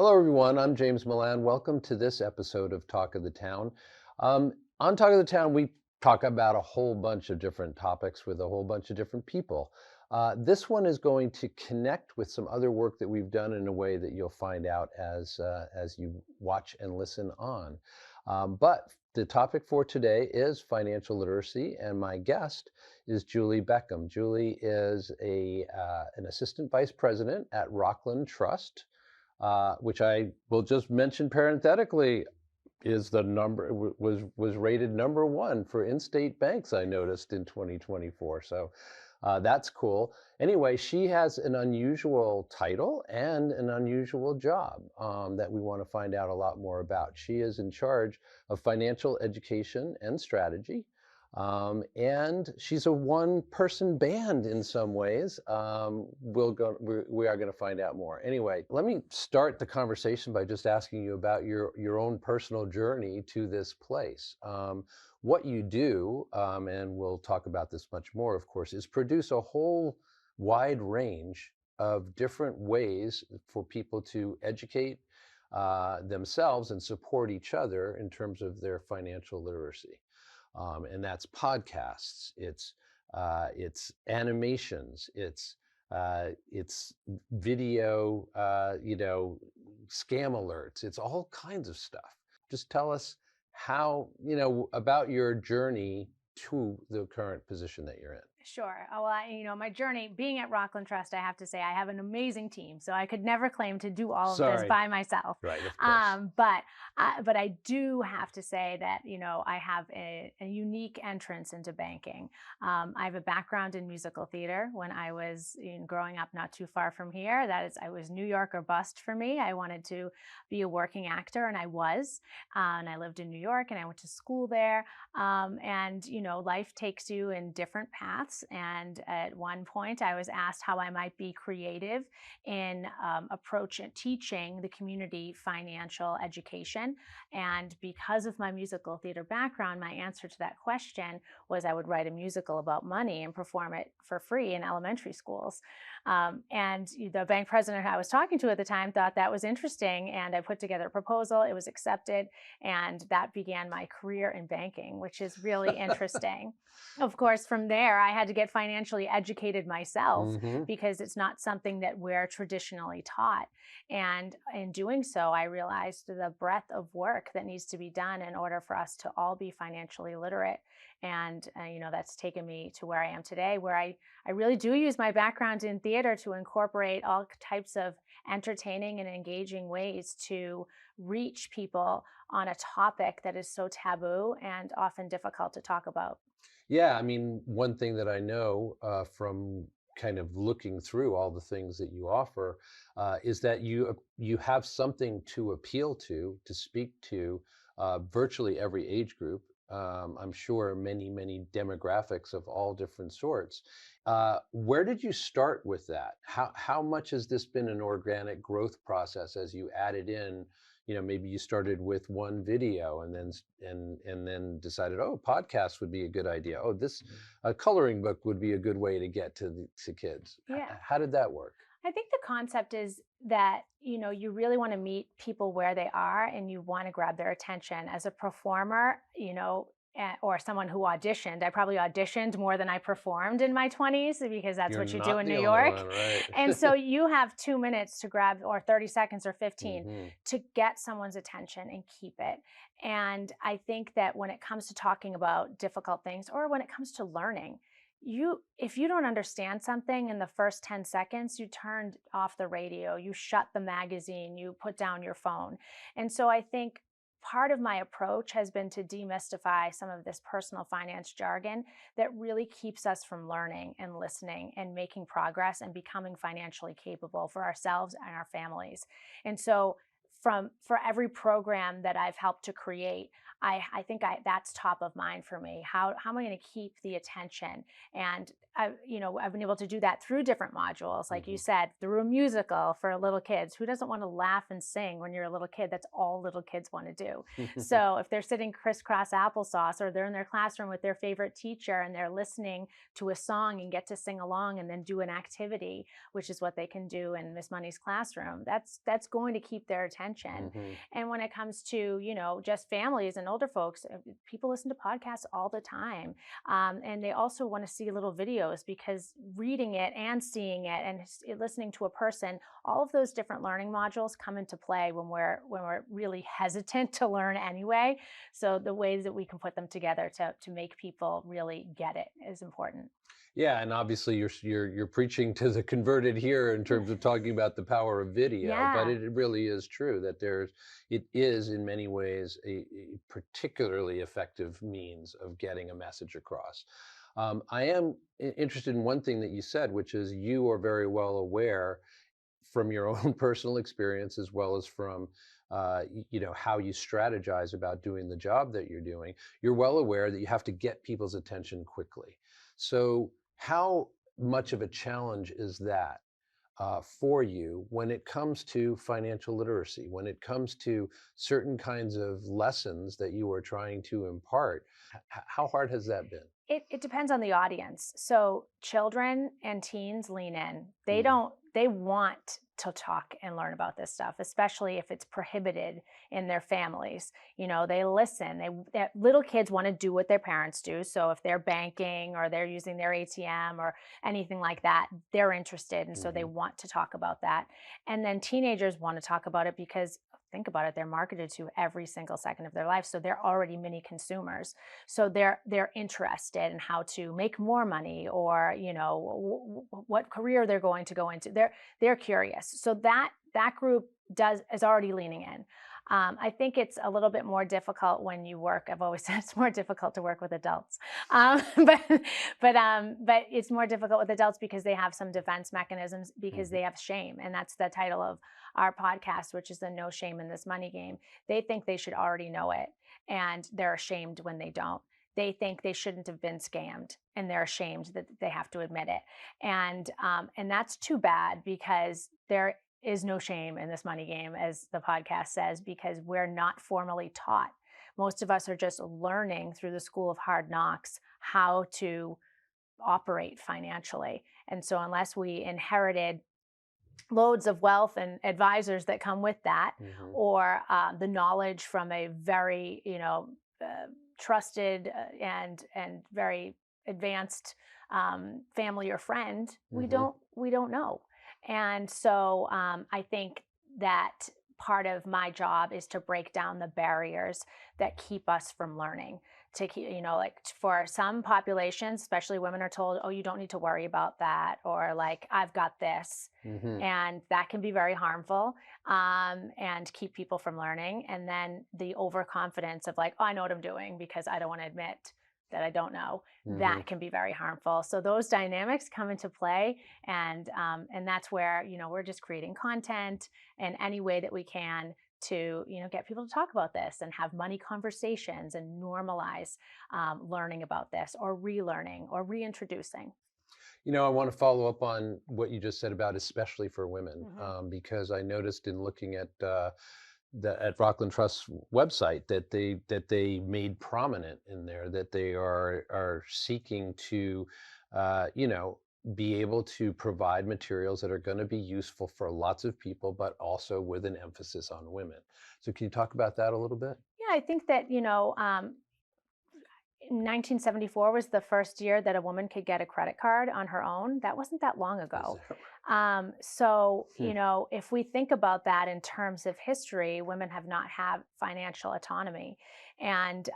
Hello, everyone. I'm James Milan. Welcome to this episode of Talk of the Town. On Talk of the Town, we talk about a whole bunch of different topics with a whole bunch of different people. This one is going to connect with some other work that we've done in a way that you'll find out as you watch and listen on. But the topic for today is financial literacy, and my guest is Julie Beckham. Julie is an assistant vice president at Rockland Trust, which I will just mention parenthetically is the number was rated number one for in-state banks, I noticed, in 2024. So that's cool. Anyway, she has an unusual title and an unusual job that we want to find out a lot more about. She is in charge of financial education and strategy. And she's a one-person band in some ways. We are going to find out more. Anyway, let me start the conversation by just asking you about your own personal journey to this place. What you do, and we'll talk about this much more, of course, is produce a whole wide range of different ways for people to educate themselves and support each other in terms of their financial literacy. And that's podcasts, it's animations, it's video, scam alerts, it's all kinds of stuff. Just tell us how, about your journey to the current position that you're in. Sure. Well, my journey being at Rockland Trust, I have to say I have an amazing team, so I could never claim to do all of this by myself. Right, of course. But I do have to say that, I have a unique entrance into banking. I have a background in musical theater. When I was growing up not too far from here, I was New York or bust for me. I wanted to be a working actor, and I was. And I lived in New York, and I went to school there. Life takes you in different paths. And at one point, I was asked how I might be creative in teaching the community financial education. And because of my musical theater background, my answer to that question was I would write a musical about money and perform it for free in elementary schools. And the bank president I was talking to at the time thought that was interesting, and I put together a proposal. It was accepted, and that began my career in banking, which is really interesting. Of course, from there, I had to get financially educated myself because it's not something that we're traditionally taught. And in doing so, I realized the breadth of work that needs to be done in order for us to all be financially literate. And, that's taken me to where I am today, where I really do use my background in theater to incorporate all types of entertaining and engaging ways to reach people on a topic that is so taboo and often difficult to talk about. Yeah, I mean, one thing that I know from kind of looking through all the things that you offer is that you have something to appeal to speak to virtually every age group. I'm sure many demographics of all different sorts. Where did you start with that? How much has this been an organic growth process as you added in? Maybe you started with one video and then decided, oh, podcasts would be a good idea. Oh, a coloring book would be a good way to get to kids. Yeah. How did that work? I think the concept is that, you really want to meet people where they are and you want to grab their attention. As a performer, or someone who auditioned, I probably auditioned more than I performed in my 20s because that's what you do in New York. One, right? And so you have 2 minutes to grab, or 30 seconds or 15 to get someone's attention and keep it. And I think that when it comes to talking about difficult things, or when it comes to learning, if you don't understand something in the first 10 seconds, you turn off the radio, you shut the magazine, you put down your phone. And so I think part of my approach has been to demystify some of this personal finance jargon that really keeps us from learning and listening and making progress and becoming financially capable for ourselves and our families. And so for every program that I've helped to create, I think that's top of mind for me. How am I going to keep the attention? And I've been able to do that through different modules, like you Hmm. said, through a musical for little kids. Who doesn't want to laugh and sing when you're a little kid? That's all little kids want to do. So if they're sitting crisscross applesauce, or they're in their classroom with their favorite teacher and they're listening to a song and get to sing along and then do an activity, which is what they can do in Miss Money's classroom, that's going to keep their attention. Hmm. And when it comes to, just families and older folks, people listen to podcasts all the time. And they also want to see little videos, because reading it and seeing it and listening to a person, all of those different learning modules come into play when we're really hesitant to learn anyway. So the ways that we can put them together to make people really get it is important. Yeah, and obviously you're preaching to the converted here in terms of talking about the power of video, but Yeah. it really is true that it is in many ways a particularly effective means of getting a message across. I am interested in one thing that you said, which is you are very well aware from your own personal experience as well as from how you strategize about doing the job that you're doing. You're well aware that you have to get people's attention quickly. So how much of a challenge is that for you when it comes to financial literacy, when it comes to certain kinds of lessons that you are trying to impart? How hard has that been? It depends on the audience. So children and teens lean in. Mm. They want to talk and learn about this stuff, especially if it's prohibited in their families. They listen. Little kids want to do what their parents do. So if they're banking or they're using their ATM or anything like that, they're interested. And so they Hmm. want to talk about that. And then teenagers want to talk about it because, think about it, they're marketed to every single second of their life. So they're already mini consumers. So they're interested in how to make more money, or what career they're going to go into. They're curious. So that group is already leaning in. I think it's a little bit more difficult when you work. I've always said it's more difficult to work with adults, but but it's more difficult with adults because they have some defense mechanisms, because Hmm. they have shame, and that's the title of our podcast, which is the No Shame in This Money Game. They think they should already know it, and they're ashamed when they don't. They think they shouldn't have been scammed, and they're ashamed that they have to admit it. And that's too bad, because there is no shame in this money game, as the podcast says, because we're not formally taught. Most of us are just learning through the school of hard knocks how to operate financially. And so unless we inherited loads of wealth and advisors that come with that, Hmm. or the knowledge from a very trusted and very advanced family or friend, Hmm. we don't know. And so I think that part of my job is to break down the barriers that keep us from learning. To keep, like, for some populations, especially women, are told, oh, you don't need to worry about that, or like, I've got this. Hmm. And that can be very harmful, and keep people from learning. And then the overconfidence of like, oh, I know what I'm doing, because I don't want to admit that I don't know. Hmm. That can be very harmful. So those dynamics come into play, and that's where we're just creating content in any way that we can to get people to talk about this and have money conversations and normalize learning about this, or relearning, or reintroducing. I want to follow up on what you just said about especially for women, Hmm. because I noticed in looking at at Rockland Trust's website that they made prominent in there that they are seeking to, you know, be able to provide materials that are going to be useful for lots of people, but also with an emphasis on women. So, can you talk about that a little bit? Yeah, I think that 1974 was the first year that a woman could get a credit card on her own. That wasn't that long Is ago. that So, Hmm. if we think about that in terms of history, women have not had financial autonomy. And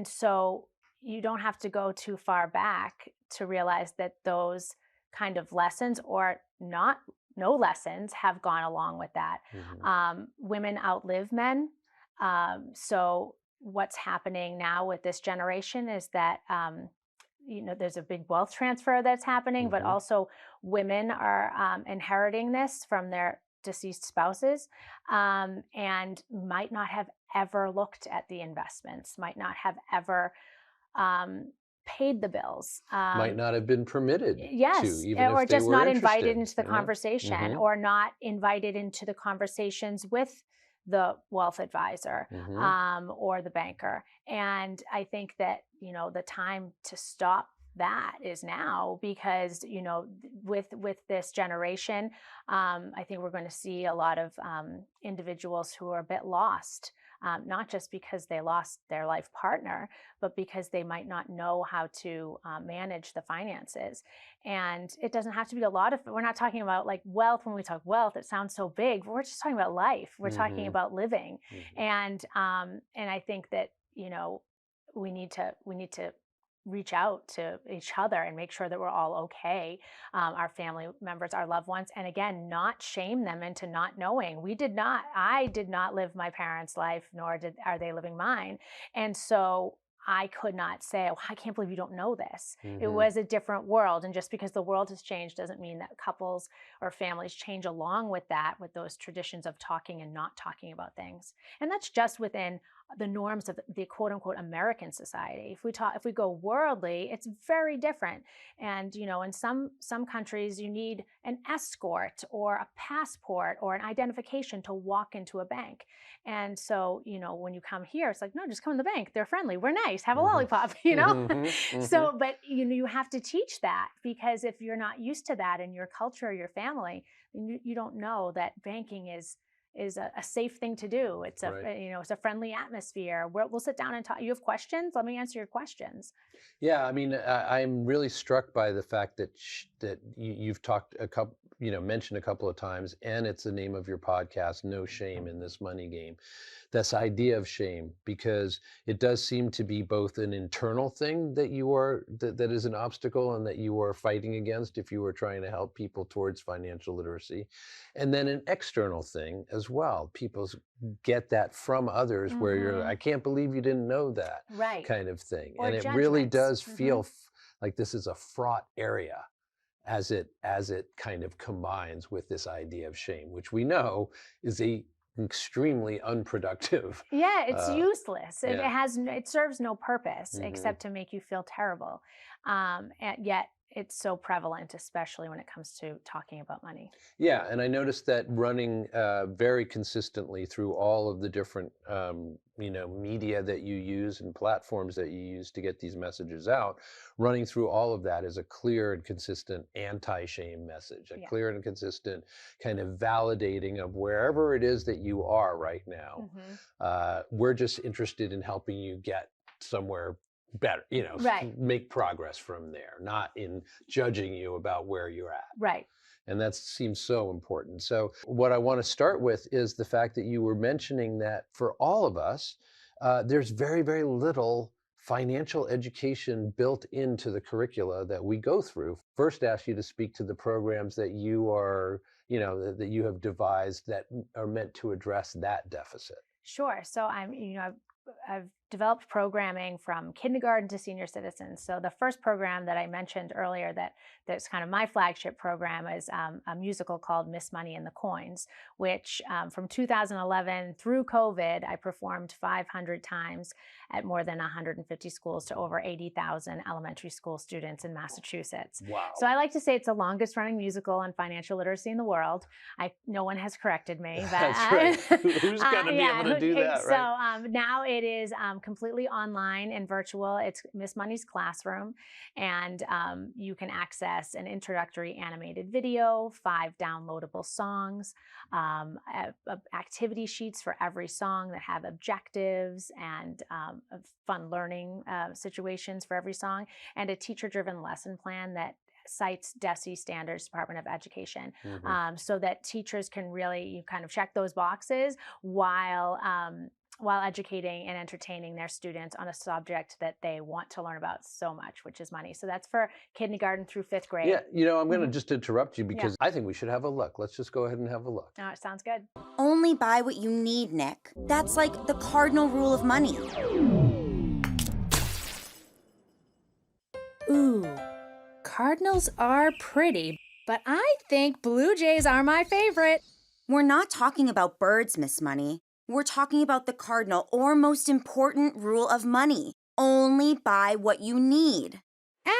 so you don't have to go too far back to realize that those kind of lessons, or not, no lessons, have gone along with that. Hmm. Women outlive men. So what's happening now with this generation is that there's a big wealth transfer that's happening, but Hmm. also women are inheriting this from their deceased spouses, and might not have ever looked at the investments, might not have ever um, paid the bills. Might not have been permitted to, Yes, even or if they just were not invited interested, into the you know? conversation, Mhm, or not invited into the conversations with the wealth advisor, mhm. or the banker. And I think that, the time to stop that is now, because, with this generation, I think we're going to see a lot of individuals who are a bit lost, not just because they lost their life partner, but because they might not know how to manage the finances. And it doesn't have to be a lot of, we're not talking about like wealth. When we talk wealth, it sounds so big, but we're just talking about life. We're talking Mhm, about living. mhm. And I think that, we need to reach out to each other and make sure that we're all okay, our family members, our loved ones, and again, not shame them into not knowing. I did not live my parents' life, nor are they living mine. And so I could not say, oh, I can't believe you don't know this. It Mhm. was a different world. And just because the world has changed doesn't mean that couples or families change along with that, with those traditions of talking and not talking about things. And that's just within the norms of the quote unquote American society. If we go worldly, it's very different. And in some countries, you need an escort or a passport or an identification to walk into a bank. And so, when you come here, it's like, no, just come in the bank. They're friendly. We're nice. Have a Mhm. lollipop, Mhm, mhm. So, but you have to teach that, because if you're not used to that in your culture or your family, then you don't know that banking is a safe thing to do. Right. It's a friendly atmosphere. We'll sit down and talk. You have questions? Let me answer your questions. Yeah, I mean, I'm really struck by the fact that you've talked a couple, mentioned a couple of times, and it's the name of your podcast, "No Shame in This Money Game." This idea of shame, because it does seem to be both an internal thing that is an obstacle and that you are fighting against if you were trying to help people towards financial literacy, and then an external thing as well. People get that from others where you're, Mm-hmm. I can't believe you didn't know that Right. kind of thing. Or And it really judgments. does Mm-hmm. feel like this is a fraught area as it kind of combines with this idea of shame, which we know is a extremely unproductive. Yeah, it's Uh, useless. yeah. It serves no purpose Hmm. except to make you feel terrible. And yet it's so prevalent, especially when it comes to talking about money. Yeah, and I noticed that running very consistently through all of the different media that you use and platforms that you use to get these messages out, running through all of that is a clear and consistent anti-shame message, a Yeah. clear and consistent kind of validating of wherever it is that you are right now. Hmm. We're just interested in helping you get somewhere better, Right. make progress from there, not in judging you about where you're at. Right. And that seems so important. So, what I want to start with is the fact that you were mentioning that for all of us, there's very, very little financial education built into the curricula that we go through. First, ask you to speak to the programs that you are, that you have devised that are meant to address that deficit. Sure. So I've developed programming from kindergarten to senior citizens. So the first program that I mentioned earlier, that's kind of my flagship program, is a musical called Miss Money and the Coins, which from 2011 through COVID, I performed 500 times at more than 150 schools to over 80,000 elementary school students in Massachusetts. So Wow. I like to say it's the longest running musical on financial literacy in the world. No one has corrected me, but That's right. Who's going to be able to yeah. do that, So right? now it is completely online and virtual. It's Miss Money's Classroom, and you can access an introductory animated video, 5 downloadable songs, activity sheets for every song that have objectives and fun learning situations for every song, and a teacher-driven lesson plan that cites DESE standards, Department of Education, Hmm. so that teachers can really, you kind of check those boxes while educating and entertaining their students on a subject that they want to learn about so much, which is money. So that's for kindergarten through fifth Yeah, grade. I'm going to Hmm. just interrupt you Yeah. because I think we should have a look. Let's just go ahead and have a look. No, it sounds good. Only buy what you need, Nick. That's like the cardinal rule of money. Ooh, cardinals are pretty, but I think blue jays are my favorite. We're not talking about birds, Miss Money. We're talking about the cardinal or most important rule of money. only buy what you need.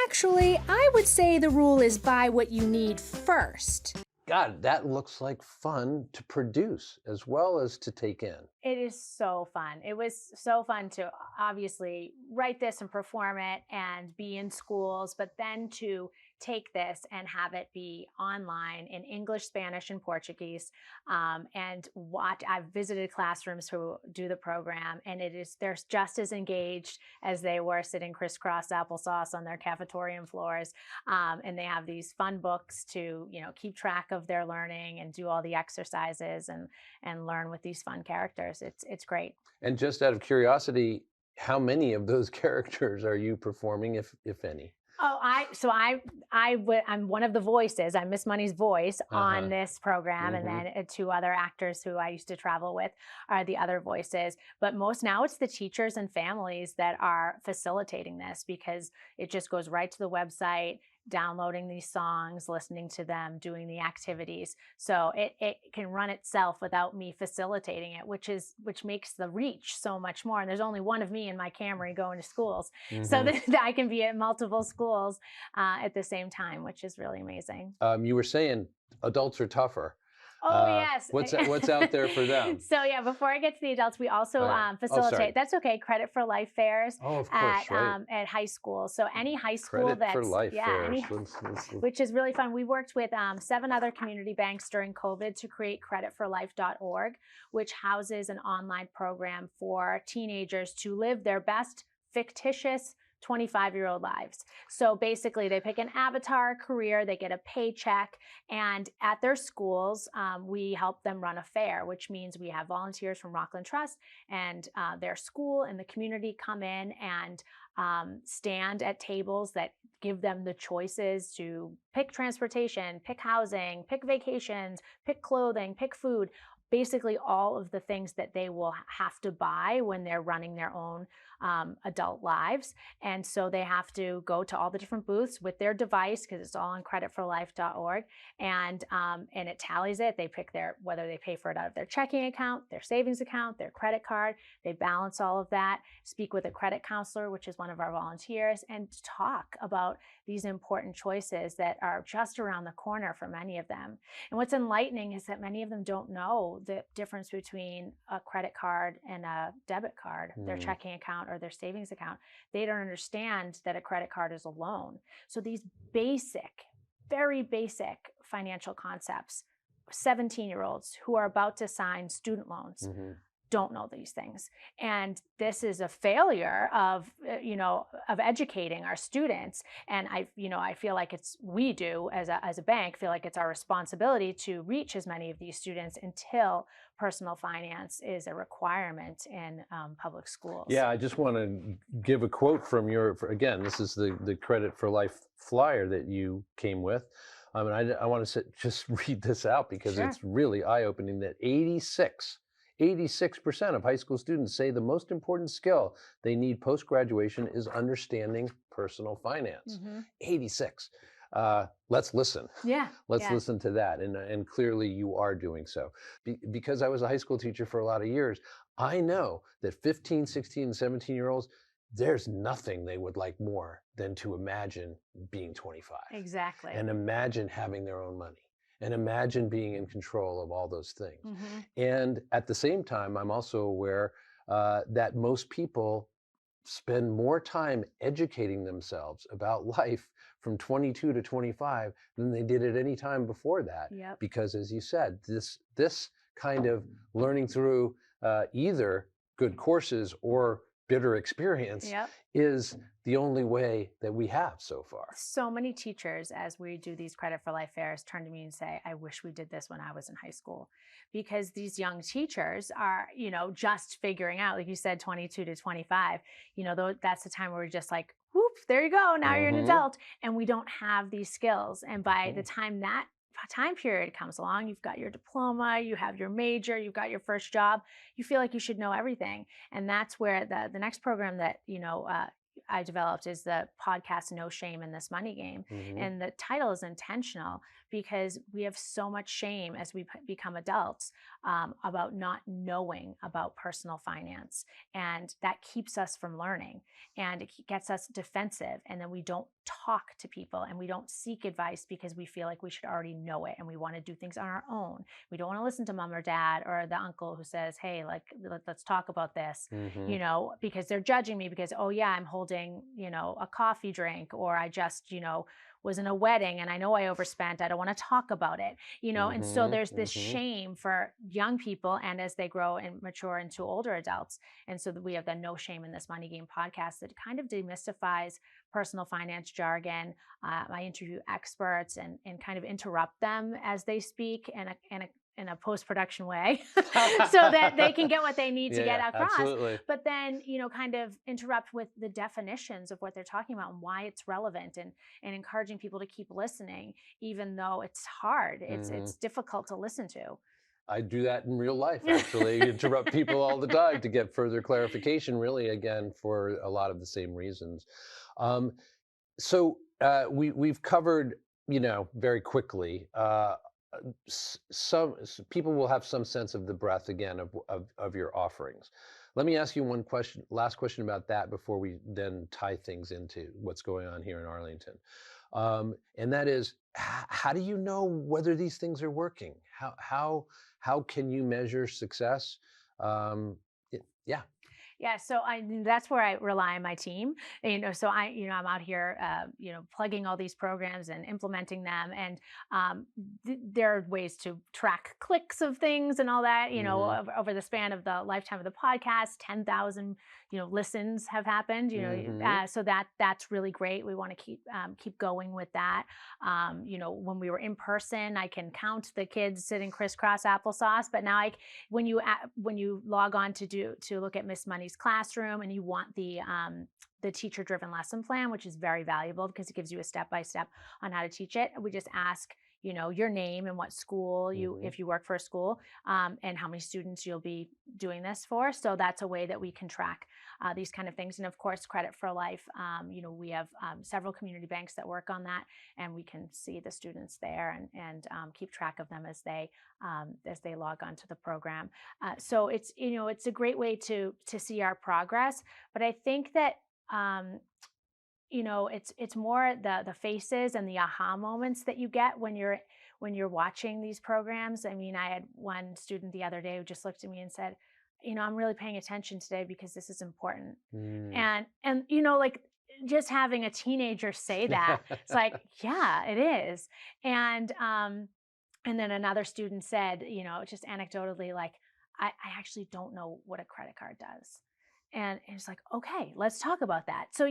Actually, I would say the rule is buy what you need first. God, that looks like fun to produce as well as to take in. It is so fun. It was so fun to obviously write this and perform it and be in schools, but then to take this and have it be online in English, Spanish, and Portuguese, and watch. I've visited classrooms who do the program, and they're just as engaged as they were sitting crisscross applesauce on their cafetorium floors, and they have these fun books to keep track of their learning and do all the exercises and learn with these fun characters. It's great. And just out of curiosity, how many of those characters are you performing, if any? Oh, I'm one of the voices. I'm Miss Money's voice on this program, and then two other actors who I used to travel with are the other voices. But now it's the teachers and families that are facilitating this, because it just goes right to the website, downloading these songs, listening to them, doing the activities. So it can run itself without me facilitating it, which makes the reach so much more. And there's only one of me in my Camry going to schools, so that I can be at multiple schools at the same time, which is really amazing. You were saying adults are tougher. Oh, yes. What's out there for them? So yeah, before I get to the adults, we also facilitate, that's okay, Credit for Life fairs at high school. So any high school Credit for Life fairs. Which is really fun. We worked with 7 other community banks during COVID to create creditforlife.org, which houses an online program for teenagers to live their best fictitious 25-year-old lives. So basically they pick an avatar career, they get a paycheck, and at their schools, we help them run a fair, which means we have volunteers from Rockland Trust and their school and the community come in and stand at tables that give them the choices to pick transportation, pick housing, pick vacations, pick clothing, pick food, basically all of the things that they will have to buy when they're running their own adult lives. And so they have to go to all the different booths with their device, because it's all on creditforlife.org, and it tallies it. They pick whether they pay for it out of their checking account, their savings account, their credit card. They balance all of that, speak with a credit counselor, which is one of our volunteers, and talk about these important choices that are just around the corner for many of them. And what's enlightening is that many of them don't know the difference between a credit card and a debit card, their checking account or their savings account. They don't understand that a credit card is a loan. So these very basic financial concepts, 17-year-olds who are about to sign student loans don't know these things. And this is a failure of educating our students. And I feel like we do as a bank feel like it's our responsibility to reach as many of these students until personal finance is a requirement in public schools. Yeah, I just want to give a quote from again, this is the Credit for Life flyer that you came with. And I want to just read this out because it's really eye-opening that 86% of high school students say the most important skill they need post-graduation is understanding personal finance. 86. Let's listen. Let's listen to that. And clearly you are doing so. Because I was a high school teacher for a lot of years, I know that 15, 16, and 17-year-olds, there's nothing they would like more than to imagine being 25. Exactly. And imagine having their own money. And imagine being in control of all those things. And at the same time, I'm also aware that most people spend more time educating themselves about life from 22 to 25 than they did at any time before that. Because as you said, this kind of learning through either good courses or bitter experience is the only way that we have so far. So many teachers, as we do these Credit for Life fairs, turn to me and say, I wish we did this when I was in high school. Because these young teachers are, just figuring out, like you said, 22 to 25, that's the time where we're just like, whoop, there you go. Now you're an adult. And we don't have these skills. And by the time that time period comes along, you've got your diploma, you have your major, you've got your first job, you feel like you should know everything. And that's where the next program that I developed is the podcast No Shame in This Money Game. Hmm. And the title is intentional because we have so much shame as we become adults about not knowing about personal finance. And that keeps us from learning, and it gets us defensive. And then we don't talk to people and we don't seek advice because we feel like we should already know it and we want to do things on our own. We don't want to listen to mom or dad or the uncle who says, hey, like, let's talk about this, Hmm. because they're judging me because, oh yeah, I'm holding, a coffee drink, or I just, was in a wedding and I know I overspent. I don't want to talk about it, and so Hmm. there's this Hmm. shame for young people and as they grow and mature into older adults. And so we have the No Shame in This Money Game podcast that kind of demystifies personal finance jargon. I interview experts and kind of interrupt them as they speak in a post-production way so that they can get what they need to get across. Absolutely. But then, kind of interrupt with the definitions of what they're talking about and why it's relevant, and encouraging people to keep listening, even though it's hard. It's difficult to listen to. I do that in real life, actually. Interrupt people all the time to get further clarification, really, again, for a lot of the same reasons. Um, we've covered, very quickly, people will have some sense of the breadth, again, of your offerings. Let me ask you last question about that before we then tie things into what's going on here in Arlington. And that is, how do you know whether these things are working? How can you measure success? Yeah. Yeah, so that's where I rely on my team. So I'm out here, plugging all these programs and implementing them, and there are ways to track clicks of things and all that. Hmm. Over the span of the lifetime of the podcast, 10,000 listens have happened. Hmm. So that's really great. We want to keep going with that. When we were in person, I can count the kids sitting crisscross applesauce, but now when you log on to look at Miss Money's classroom and you want the teacher-driven lesson plan, which is very valuable because it gives you a step-by-step on how to teach it. We just ask, your name and what school if you work for a school, and how many students you'll be doing this for. So that's a way that we can track these kind of things. And of course, Credit for Life. We have several community banks that work on that, and we can see the students there and keep track of them as they log onto the program. So it's a great way to see our progress. But I think that it's more the faces and the aha moments that you get when you're watching these programs. I mean, I had one student the other day who just looked at me and said, I'm really paying attention today because this is important. Mm. And like, just having a teenager say that, it's like, yeah, it is. And then another student said, just anecdotally, like, I actually don't know what a credit card does. And it's like, okay, let's talk about that. So,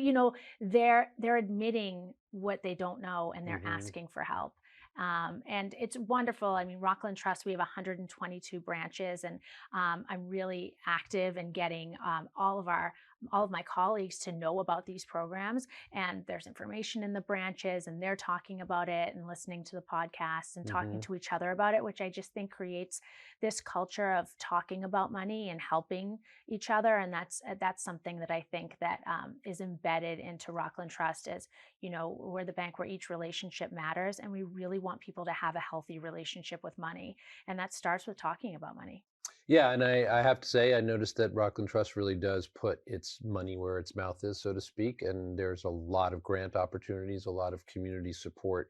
they're admitting what they don't know and they're Hmm. asking for help. And it's wonderful. I mean, Rockland Trust, we have 122 branches, and I'm really active in getting all of my colleagues to know about these programs. And there's information in the branches, and they're talking about it and listening to the podcasts and talking to each other about it, which I just think creates this culture of talking about money and helping each other. And that's something that I think that is embedded into Rockland Trust. As we're the bank where each relationship matters, and we really want people to have a healthy relationship with money, and that starts with talking about money. Yeah, and I have to say, I noticed that Rockland Trust really does put its money where its mouth is, so to speak. And there's a lot of grant opportunities, a lot of community support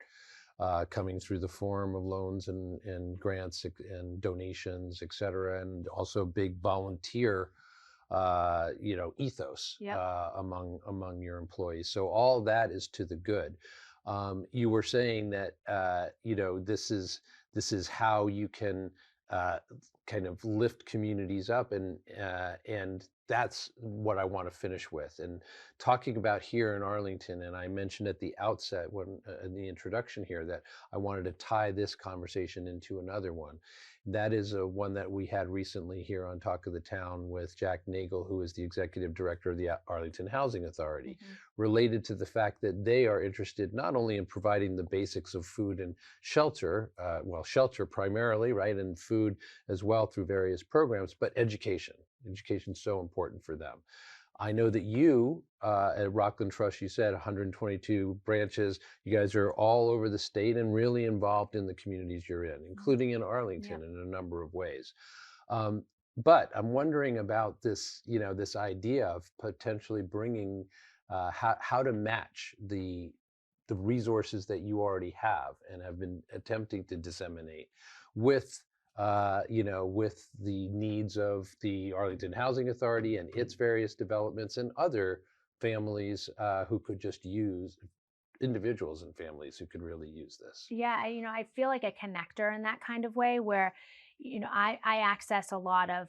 coming through the form of loans and grants and donations, et cetera, and also big volunteer, ethos Yep. among your employees. So all that is to the good. You were saying that this is how you can uh, kind of lift communities up, and that's what I want to finish with. And talking about here in Arlington, and I mentioned at the outset when in the introduction here that I wanted to tie this conversation into another one. That is one that we had recently here on Talk of the Town with Jack Nagel, who is the executive director of the Arlington Housing Authority, related to the fact that they are interested not only in providing the basics of food and shelter, shelter primarily, right, and food as well through various programs, but education. Education is so important for them. I know that you at Rockland Trust, you said 122 branches. You guys are all over the state and really involved in the communities you're in, including in Arlington Yep. in a number of ways. Um, but I'm wondering about this, this idea of potentially bringing how to match the resources that you already have and have been attempting to disseminate with with the needs of the Arlington Housing Authority and its various developments and other families who could just use individuals and families who could really use this. Yeah, I feel like a connector in that kind of way where, I access a lot of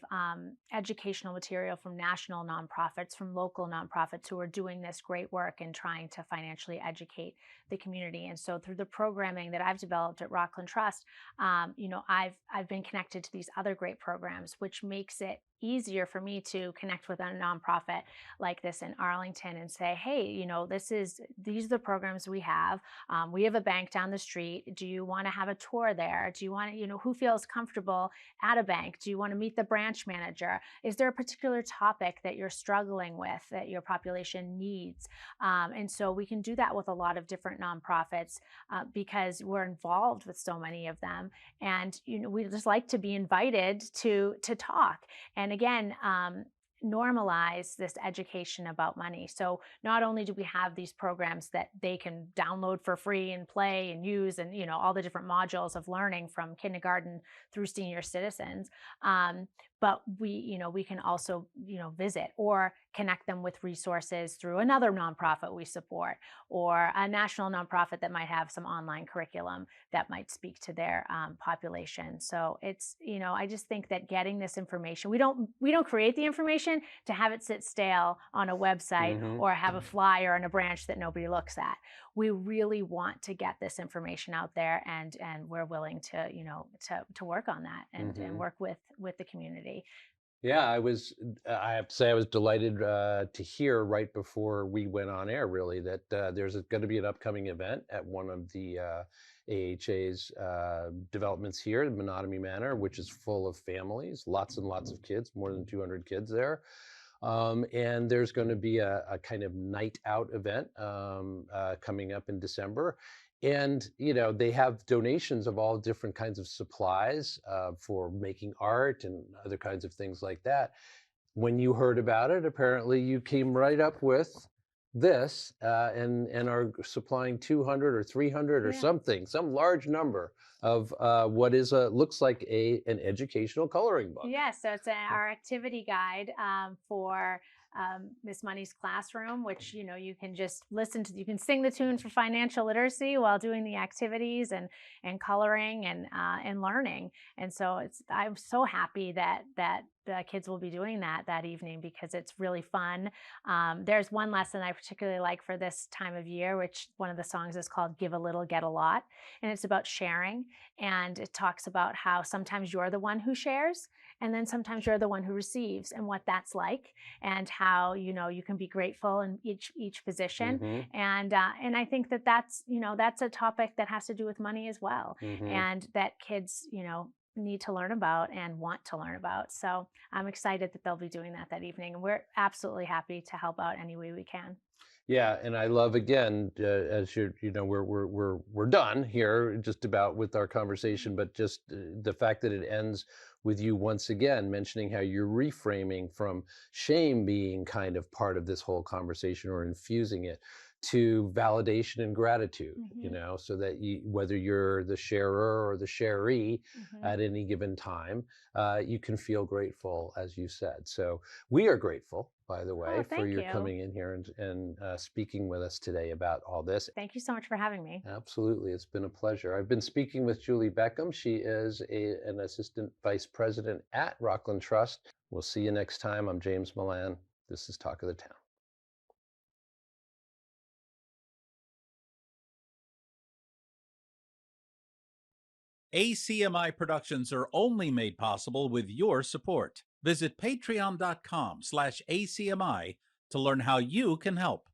educational material from national nonprofits, from local nonprofits who are doing this great work and trying to financially educate the community. And so through the programming that I've developed at Rockland Trust, I've been connected to these other great programs, which makes it easier for me to connect with a nonprofit like this in Arlington and say, hey, these are the programs we have. We have a bank down the street. Do you want to have a tour there? Do you want to, who feels comfortable at a bank? Do you want to meet the branch manager? Is there a particular topic that you're struggling with that your population needs? And so we can do that with a lot of different nonprofits because we're involved with so many of them. And, we just like to be invited to talk. And again, normalize this education about money. So not only do we have these programs that they can download for free and play and use and all the different modules of learning from kindergarten through senior citizens, but we can also visit or connect them with resources through another nonprofit we support or a national nonprofit that might have some online curriculum that might speak to their population. So it's I just think that getting this information, we don't create the information to have it sit stale on a website Hmm. or have a flyer on a branch that nobody looks at. We really want to get this information out there, and we're willing to to work on that and Hmm. work with the community. Yeah, I have to say, I was delighted to hear right before we went on air, really, that there's going to be an upcoming event at one of the AHA's developments here in Menotomy Manor, which is full of families, lots and lots of kids, more than 200 kids there. And there's going to be a kind of night out event coming up in December. And, they have donations of all different kinds of supplies for making art and other kinds of things like that. When you heard about it, apparently you came right up with this and are supplying 200 or 300 or Yeah. something, some large number of what is looks like an educational coloring book. Yeah, so it's our activity guide for Miss Money's classroom, which you can just listen to. You can sing the tune for financial literacy while doing the activities and coloring and learning. And so I'm so happy that the kids will be doing that evening because it's really fun. There's one lesson I particularly like for this time of year, which one of the songs is called "Give a Little, Get a Lot," and it's about sharing. And it talks about how sometimes you're the one who shares and then sometimes you're the one who receives and what that's like and how you can be grateful in each position. Hmm. And I think that's a topic that has to do with money as well, Hmm. and that kids need to learn about and want to learn about. So I'm excited that they'll be doing that evening, and we're absolutely happy to help out any way we can. Yeah, and I love again, as we're done here, just about with our conversation, but just the fact that it ends with you once again mentioning how you're reframing from shame being kind of part of this whole conversation or infusing it to validation and gratitude, Hmm. so that whether you're the sharer or the sharee Hmm. at any given time, you can feel grateful, as you said. So we are grateful, by the Oh, way, for thank your you. coming in here and speaking with us today about all this. Thank you so much for having me. Absolutely, it's been a pleasure. I've been speaking with Julie Beckham. She is an assistant vice president at Rockland Trust. We'll see you next time. I'm James Milan. This is Talk of the Town. ACMi productions are only made possible with your support. Visit patreon.com/ACMi to learn how you can help.